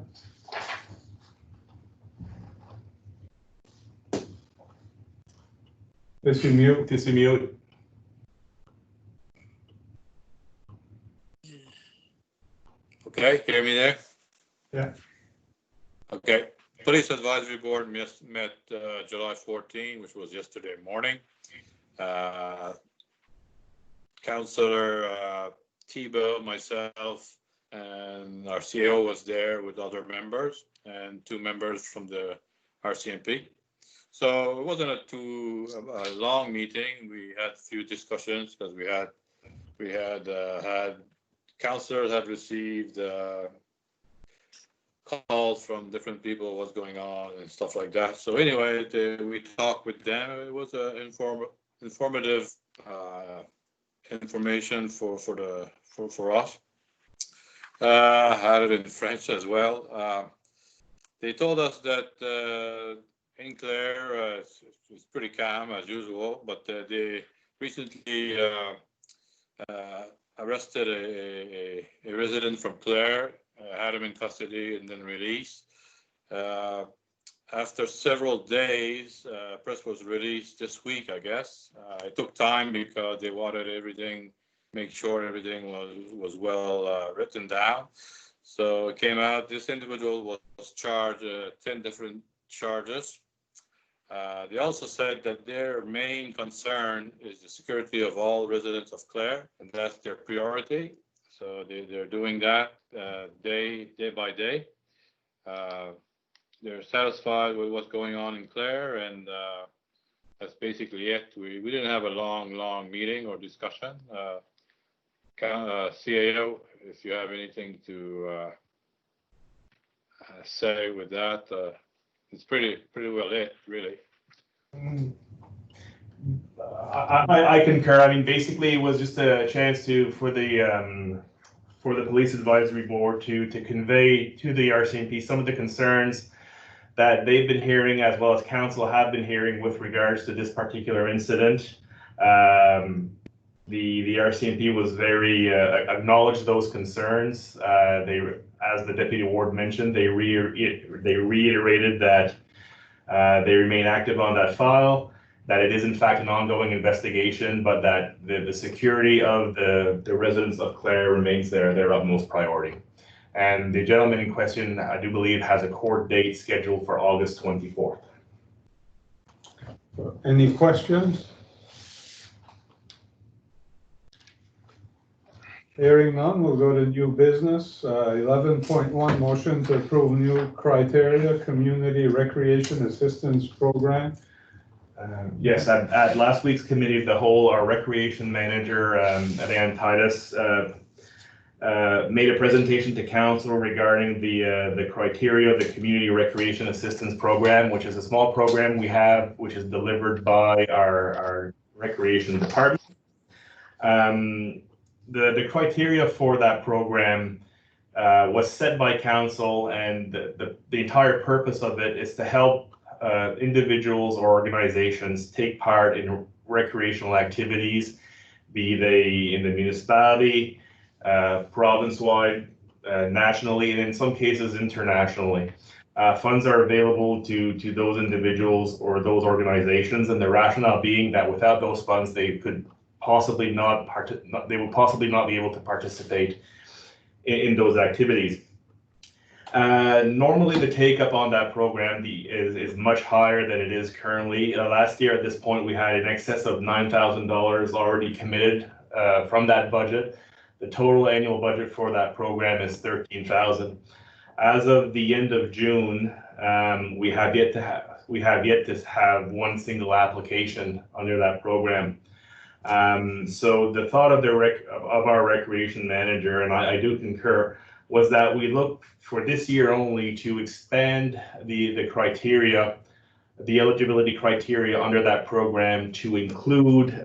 Is he mute? Is he mute? Okay, hear me there? Yeah. Okay, Police Advisory Board met July 14, which was yesterday morning. Councillor Thibault, myself, and our CEO was there with other members and 2 members from the RCMP. So it wasn't a long meeting. We had a few discussions because we had councillors had received calls from different people, what's going on and stuff like that. So anyway, we talked with them. It was an informative information for us. Had it in French as well. They told us that in Clare it's pretty calm as usual, but they recently arrested a resident from Clare, had him in custody and then released. After several days, press was released this week, I guess. It took time because they wanted everything, make sure everything was well written down. So it came out, this individual was charged 10 different charges. They also said that their main concern is the security of all residents of Clare, and that's their priority. So they're doing that day by day. They're satisfied with what's going on in Clare, and that's basically it. We didn't have a long meeting or discussion. CAO, if you have anything to say with that, it's pretty well it, really. I concur. I mean, basically, it was just a chance for the Police Advisory Board to convey to the RCMP some of the concerns that they've been hearing, as well as council have been hearing with regards to this particular incident. The RCMP was very acknowledged those concerns. As the deputy ward mentioned, they reiterated that they remain active on that file, that it is in fact an ongoing investigation, but that the security of the residents of Clare remains their utmost priority. And the gentleman in question, I do believe, has a court date scheduled for August 24th. Any questions? Hearing none, we'll go to new business. 11.1, motion to approve new criteria, community recreation assistance program. Yes, at last week's committee of the whole, our recreation manager, Ann Titus, made a presentation to council regarding the criteria of the community recreation assistance program, which is a small program we have, which is delivered by our recreation department. The criteria for that program was set by council, and the entire purpose of it is to help individuals or organizations take part in recreational activities, be they in the municipality, province-wide, nationally, and in some cases internationally. Funds are available to those individuals or those organizations, and the rationale being that without those funds, they would possibly not be able to participate in those activities. Normally, the take-up on that program is much higher than it is currently. Last year, at this point, we had in excess of $9,000 already committed from that budget. The total annual budget for that program is $13,000. As of the end of June, we have yet to have one single application under that program. So the thought of our recreation manager, and I do concur, was that we look for this year only to expand the criteria, the eligibility criteria under that program to include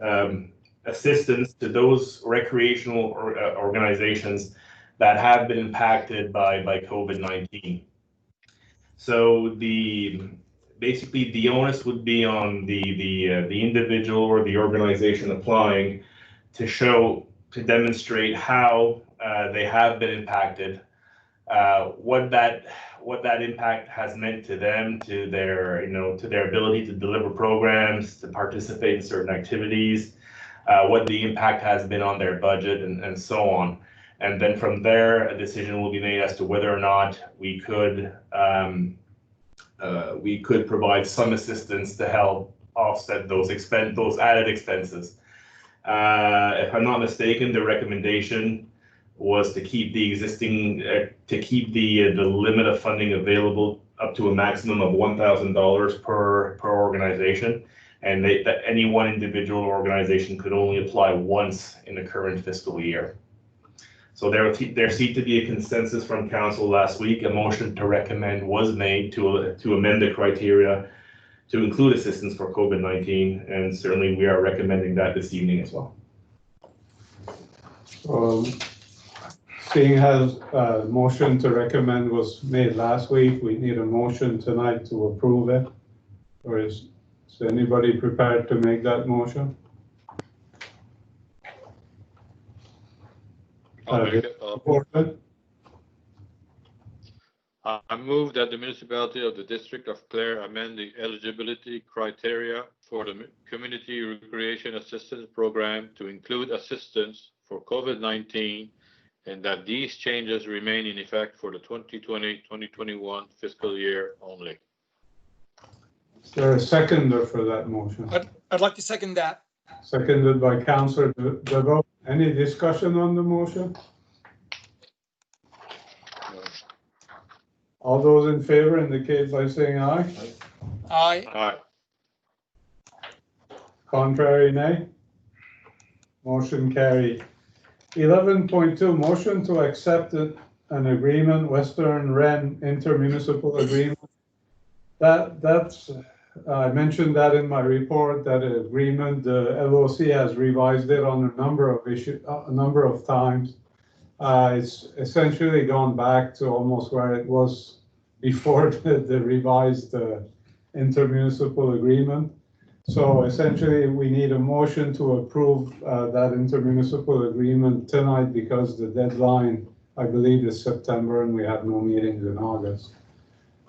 assistance to those recreational organizations that have been impacted by COVID-19. So basically the onus would be on the individual or the organization applying to demonstrate how they have been impacted, what that impact has meant to them, to their ability to deliver programs, to participate in certain activities, what the impact has been on their budget, and so on. And then from there, a decision will be made as to whether or not we could provide some assistance to help offset those added expenses. If I'm not mistaken, the recommendation was to keep the existing, the limit of funding available up to a maximum of $1,000 per organization, and that any one individual organization could only apply once in the current fiscal year. So there seemed to be a consensus from council last week. A motion to recommend was made to amend the criteria to include assistance for COVID-19, and certainly we are recommending that this evening as well. Seeing as a motion to recommend was made last week, we need a motion tonight to approve it. Or is anybody prepared to make that motion? I'll make it. I move that the municipality of the District of Clare amend the eligibility criteria for the Community Recreation Assistance Program to include assistance for COVID-19, and that these changes remain in effect for the 2020-2021 fiscal year only. Is there a seconder for that motion? I'd like to second that. Seconded by Councillor DeVoe. Any discussion on the motion? All those in favor indicate by saying aye. Aye. Aye. Contrary, nay. Motion carried. 11.2, motion to accept an agreement, Western Wren intermunicipal agreement. That's I mentioned that in my report, that agreement, the LOC has revised it on a number of times. It's essentially gone back to almost where it was before the revised intermunicipal agreement. So essentially, we need a motion to approve that intermunicipal agreement tonight because the deadline, I believe, is September and we have no meetings in August.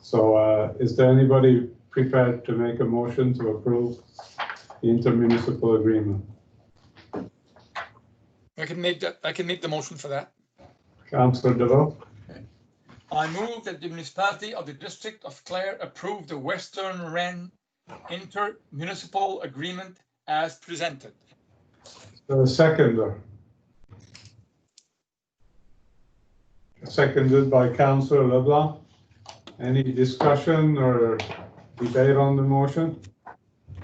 So is there anybody prepared to make a motion to approve the intermunicipal agreement? I can make the motion for that. Councillor DeVoe. I move that the municipality of the District of Clare approve the Western Wren intermunicipal agreement as presented. So seconder. Seconded by Councillor LeBlanc. Any discussion or debate on the motion?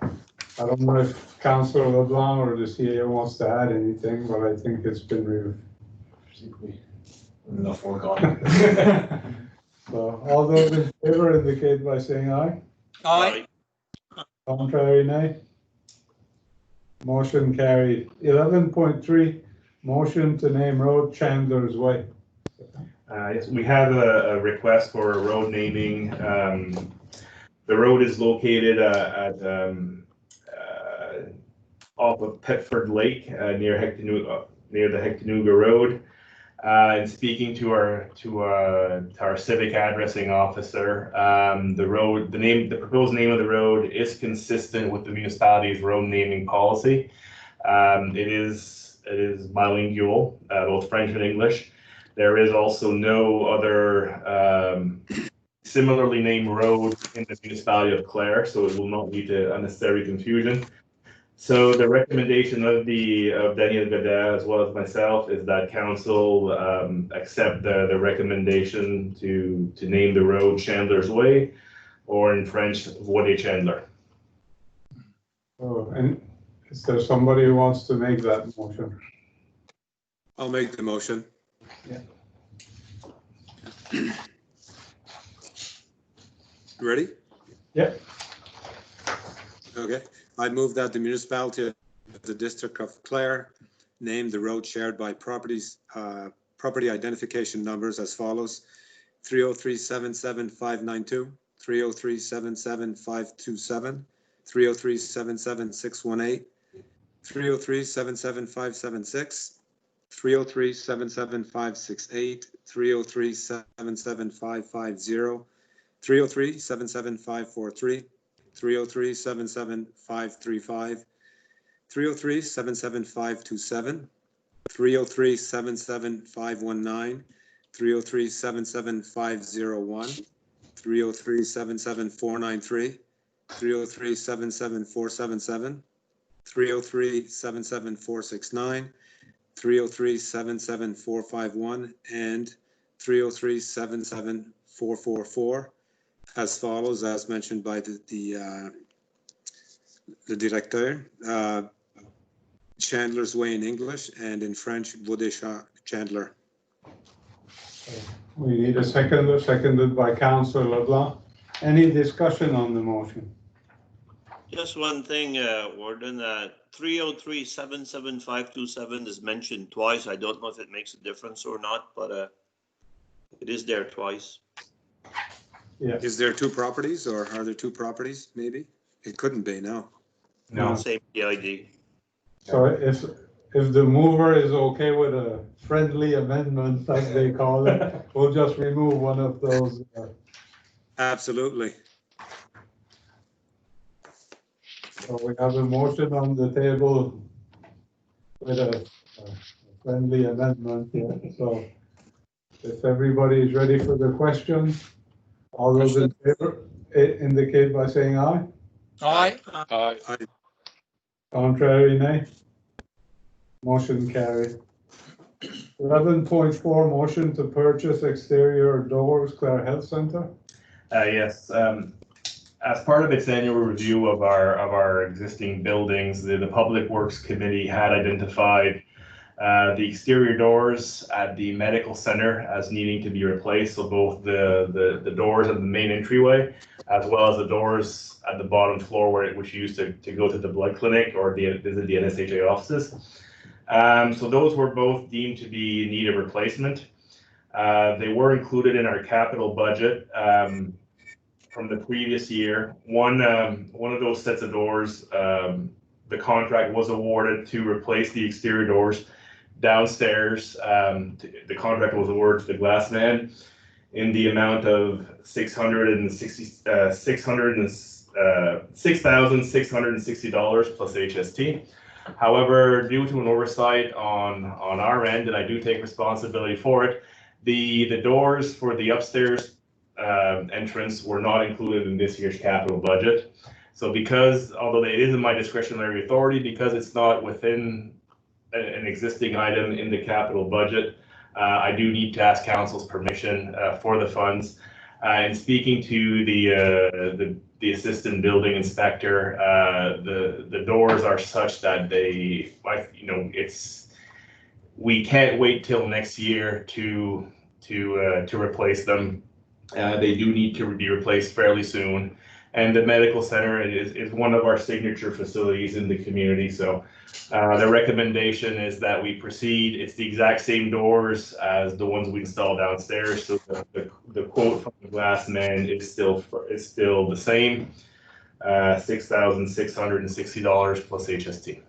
I don't know if Councillor LeBlanc or the CAO wants to add anything, but I think it's been reviewed. Enough foregone. So all those in favor indicate by saying aye. Aye. Contrary, nay. Motion carried. 11.3, motion to name road Chandler's Way. Yes, we have a request for a road naming. The road is located off of Petford Lake near the Hectanooga Road. And speaking to our civic addressing officer, the proposed name of the road is consistent with the municipality's road naming policy. It is bilingual, both French and English. There is also no other similarly named road in the municipality of Clare, so it will not lead to unnecessary confusion. So the recommendation of Daniel Godin as well as myself is that council accept the recommendation to name the road Chandler's Way, or in French, Voie des Chandler. Oh, and is there somebody who wants to make that motion? I'll make the motion. Yeah. Ready? Yep. Okay. I move that the municipality of the District of Clare name the road shared by properties, property identification numbers as follows: 303-77592, 303-77527, 303-77618, 303-77576, 303-77568, 303-77550, 303-77543, 303-77535, 303-77527, 303-77519, 303-77501, 303-77493, 303-77477, 303-77469, 303-77451, and 303-77444, as follows, as mentioned by the directeur. Chandler's Way in English, and in French, Voie des Chandler. We need a seconder, seconded by Councillor LeBlanc. Any discussion on the motion? Just one thing, Warden, 303-77527 is mentioned twice. I don't know if it makes a difference or not, but it is there twice. Yeah. Is there two properties, or are there two properties, maybe? It couldn't be, no. No. Same PID. So if the mover is okay with a friendly amendment, as they call it, we'll just remove one of those. Absolutely. So we have a motion on the table with a friendly amendment here. So if everybody is ready for the question, all those in favor indicate by saying aye. Aye. Contrary, nay. Motion carried. 11.4, motion to purchase exterior doors, Clare Health Centre. Yes, as part of its annual review of our existing buildings, the Public Works Committee had identified the exterior doors at the medical center as needing to be replaced. So both the doors at the main entryway, as well as the doors at the bottom floor which used to go to the blood clinic or visit the NSHA offices. So those were both deemed to be in need of replacement. They were included in our capital budget from the previous year. One of those sets of doors, the contract was awarded to replace the exterior doors downstairs. The contract was awarded to the glass man in the amount of $6,660 plus HST. However, due to an oversight on our end, and I do take responsibility for it, the doors for the upstairs entrance were not included in this year's capital budget. So because, although it is in my discretionary authority, because it's not within an existing item in the capital budget, I do need to ask council's permission for the funds. And speaking to the assistant building inspector, the doors are such that we can't wait till next year to replace them. They do need to be replaced fairly soon. And the medical center is one of our signature facilities in the community. So the recommendation is that we proceed. It's the exact same doors as the ones we installed downstairs. So the quote from the glass man is still the same, $6,660 plus HST.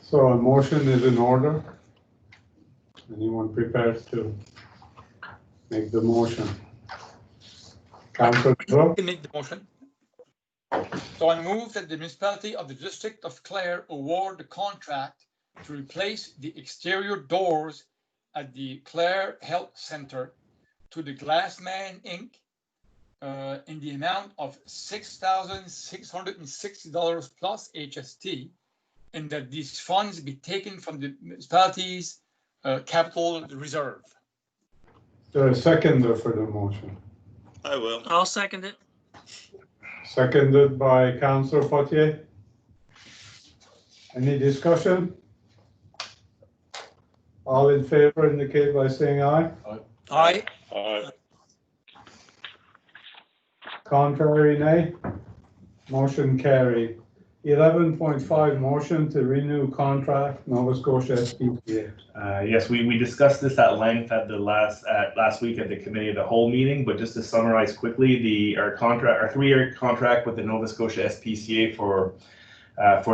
So a motion is in order. Anyone prepared to make the motion? Councillor I can make the motion. So I move that the municipality of the District of Clare award the contract to replace the exterior doors at the Clare Health Centre to the Glassman Inc., in the amount of $6,660 plus HST, and that these funds be taken from the municipality's capital reserve. Is there a seconder for the motion? I will. I'll second it. Seconded by Councillor Potier. Any discussion? All in favor indicate by saying aye. Aye. Contrary, nay. Motion carried. 11.5, motion to renew contract, Nova Scotia SPCA. Yes, we discussed this at length at the last week at the committee of the whole meeting, but just to summarize quickly, our 3-year contract with the Nova Scotia SPCA for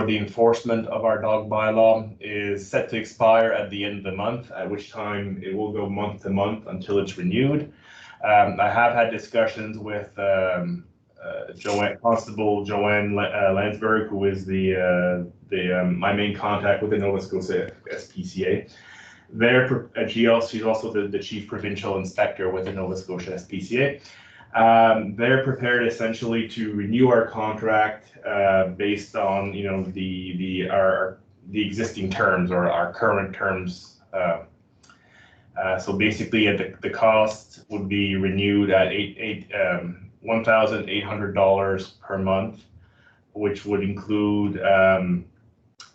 the enforcement of our dog bylaw is set to expire at the end of the month, at which time it will go month to month until it's renewed. I have had discussions with Constable Joanne Landsberg, who is my main contact with the Nova Scotia SPCA. She's also the chief provincial inspector with the Nova Scotia SPCA. They're prepared essentially to renew our contract based on the existing terms or our current terms. So basically, the cost would be renewed at $1,800 per month, which would include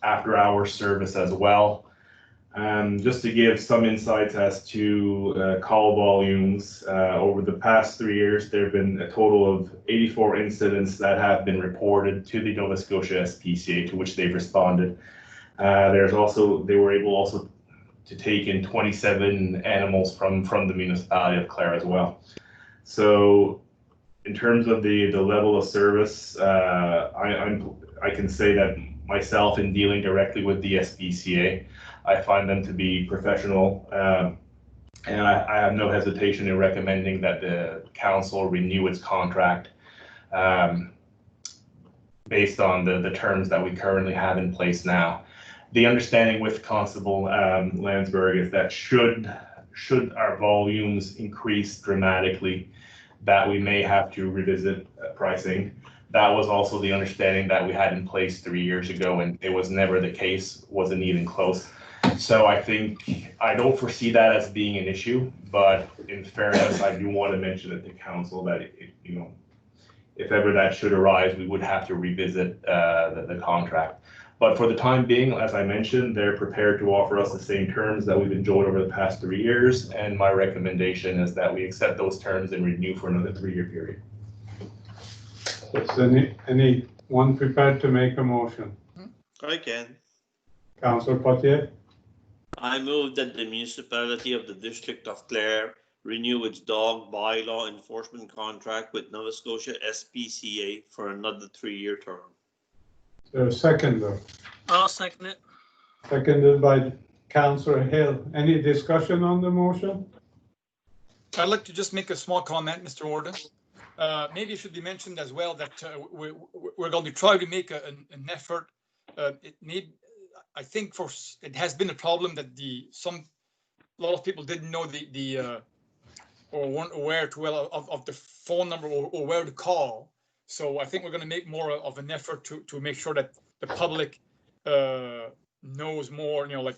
after-hours service as well. Just to give some insights as to call volumes, over the past 3 years, there have been a total of 84 incidents that have been reported to the Nova Scotia SPCA, to which they've responded. They were able also to take in 27 animals from the municipality of Clare as well. So in terms of the level of service, I can say that myself, in dealing directly with the SPCA, I find them to be professional, and I have no hesitation in recommending that the council renew its contract based on the terms that we currently have in place now. The understanding with Constable Landsberg is that should our volumes increase dramatically, that we may have to revisit pricing. That was also the understanding that we had in place 3 years ago, and it was never the case, wasn't even close. So I don't foresee that as being an issue, but in fairness, I do want to mention it to council that if ever that should arise, we would have to revisit the contract. But for the time being, as I mentioned, they're prepared to offer us the same terms that we've enjoyed over the past 3 years, and my recommendation is that we accept those terms and renew for another 3-year period. Is anyone prepared to make a motion? I can. Councillor Potier. I move that the municipality of the District of Clare renew its dog bylaw enforcement contract with Nova Scotia SPCA for another 3-year term. Is there a seconder? I'll second it. Seconded by Councillor Hill. Any discussion on the motion? I'd like to just make a small comment, Mr. Warden. Maybe it should be mentioned as well that we're going to try to make an effort. I think it has been a problem that a lot of people didn't know or weren't aware too well of the phone number or where to call. So I think we're going to make more of an effort to make sure that the public knows more. They'll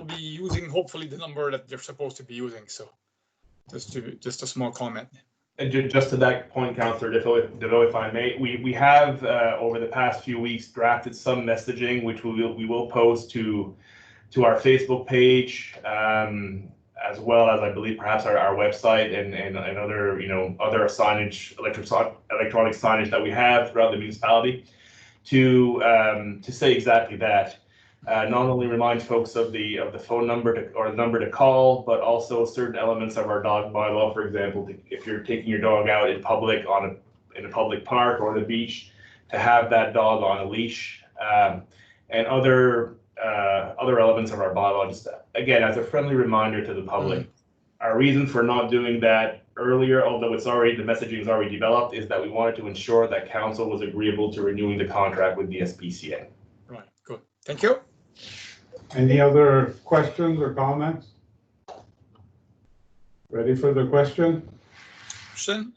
be using hopefully the number that they're supposed to be using. So just a small comment. And just to that point, Councillor DeVoe, if I may, we have over the past few weeks drafted some messaging which we will post to our Facebook page, as well as I believe perhaps our website and other other signage, electronic signage that we have throughout the municipality to say exactly that. Not only remind folks of the phone number or the number to call, but also certain elements of our dog bylaw. For example, if you're taking your dog out in public in a public park or the beach, to have that dog on a leash, and other elements of our bylaw. Just again, as a friendly reminder to the public, our reason for not doing that earlier, although the messaging is already developed, is that we wanted to ensure that council was agreeable to renewing the contract with the SPCA. Right. Good. Thank you. Any other questions or comments? Ready for the question? Question?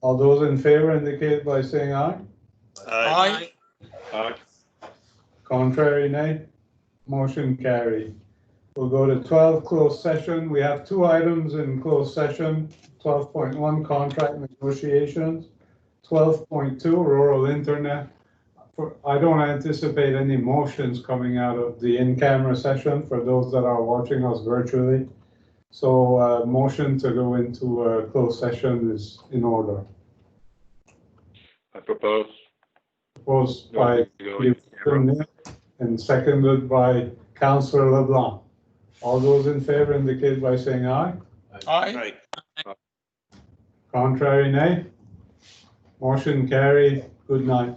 All those in favor indicate by saying aye. Aye. Aye. Contrary, nay. Motion carried. We'll go to 12, closed session. We have two items in closed session. 12.1, contract negotiations. 12.2, rural internet. I don't anticipate any motions coming out of the in-camera session for those that are watching us virtually. So motion to go into a closed session is in order. I propose. Proposed by and seconded by Councillor LeBlanc. All those in favor indicate by saying aye. Aye. Aye. Contrary, nay. Motion carried. Good night.